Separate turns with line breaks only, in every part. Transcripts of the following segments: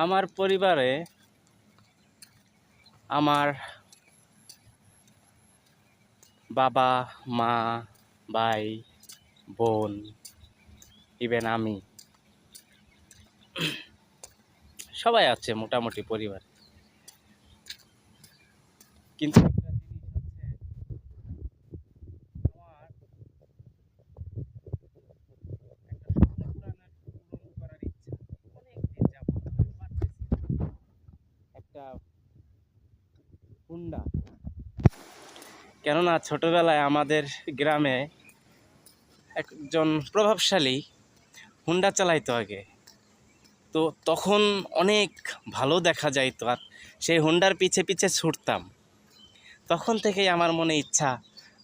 আমার পরিবারে আমার বাবা, মা, ভাই, বোন, ইভেন আমি সবাই আছে মোটামুটি পরিবার। কিন্তু একটা জিনিস হচ্ছে আমার একটা স্বপ্ন পূরণ করার ইচ্ছা অনেক দিন যাবত আমি পারতেছি না। একটা হুন্ডা, কেননা ছোটবেলায় আমাদের গ্রামে একজন প্রভাবশালী হুন্ডা চালাইতো আগে। তো তখন অনেক ভালো দেখা যাইতো আর সেই হুন্ডার পিছে পিছে ছুটতাম। তখন থেকেই আমার মনে ইচ্ছা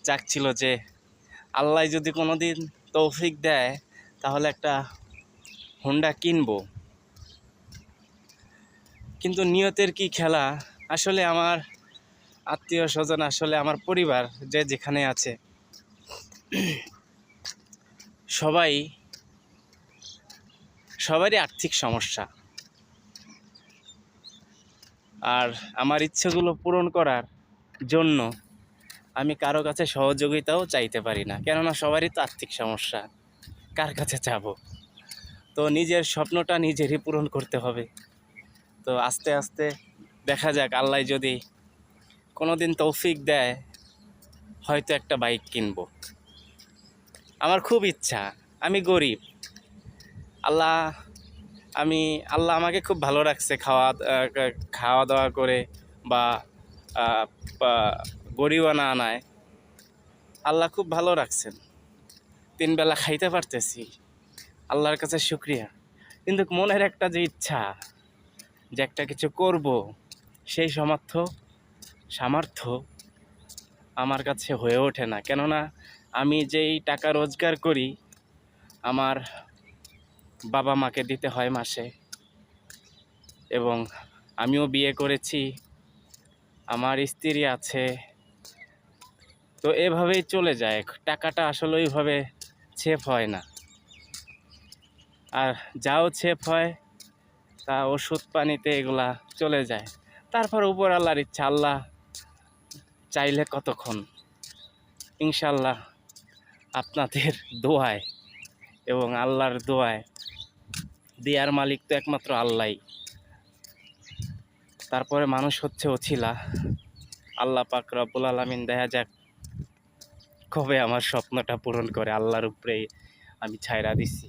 জাগছিল যে আল্লাহ যদি কোনো দিন তৌফিক দেয় তাহলে একটা হুন্ডা কিনবো। কিন্তু নিয়তের কি খেলা, আসলে আমার আত্মীয় স্বজন, আসলে আমার পরিবার যে যেখানে আছে সবারই আর্থিক সমস্যা। আর আমার ইচ্ছেগুলো পূরণ করার জন্য আমি কারো কাছে সহযোগিতাও চাইতে পারি না, কেননা সবারই তো আর্থিক সমস্যা, কার কাছে চাবো। তো নিজের স্বপ্নটা নিজেরই পূরণ করতে হবে। তো আস্তে আস্তে দেখা যাক, আল্লাহ যদি কোনো দিন তৌফিক দেয় হয়তো একটা বাইক কিনবো। আমার খুব ইচ্ছা, আমি গরিব, আল্লাহ আমি আল্লাহ আমাকে খুব ভালো রাখছে খাওয়া দাওয়া করে বা আহ, গরিবানা আনায় আল্লাহ খুব ভালো রাখছেন। 3 বেলা খাইতে পারতেছি, আল্লাহর কাছে শুক্রিয়া। কিন্তু মনের একটা যে ইচ্ছা যে একটা কিছু করব, সেই সামর্থ্য আমার কাছে হয়ে ওঠে না। কেননা আমি যেই টাকা রোজগার করি আমার বাবা মাকে দিতে হয় মাসে, এবং আমিও বিয়ে করেছি, আমার স্ত্রী আছে। তো এভাবেই চলে যায়, টাকাটা আসলে ওইভাবে সেভ হয় না। আর যাও সেভ হয় তা ওষুধ পানিতে এগুলা চলে যায়। তারপর উপর আল্লাহর ইচ্ছা, আল্লাহ চাইলে কতক্ষণ। ইনশাল্লাহ আপনাদের দোয়ায় এবং আল্লাহর দোয়ায়, দেয়ার মালিক তো একমাত্র আল্লাহই, তারপরে মানুষ হচ্ছে অছিলা। আল্লাহ পাক রব্বুল আলামিন দেখা যাক কবে আমার স্বপ্নটা পূরণ করে, আল্লাহর উপরে আমি ছাইরা দিছি।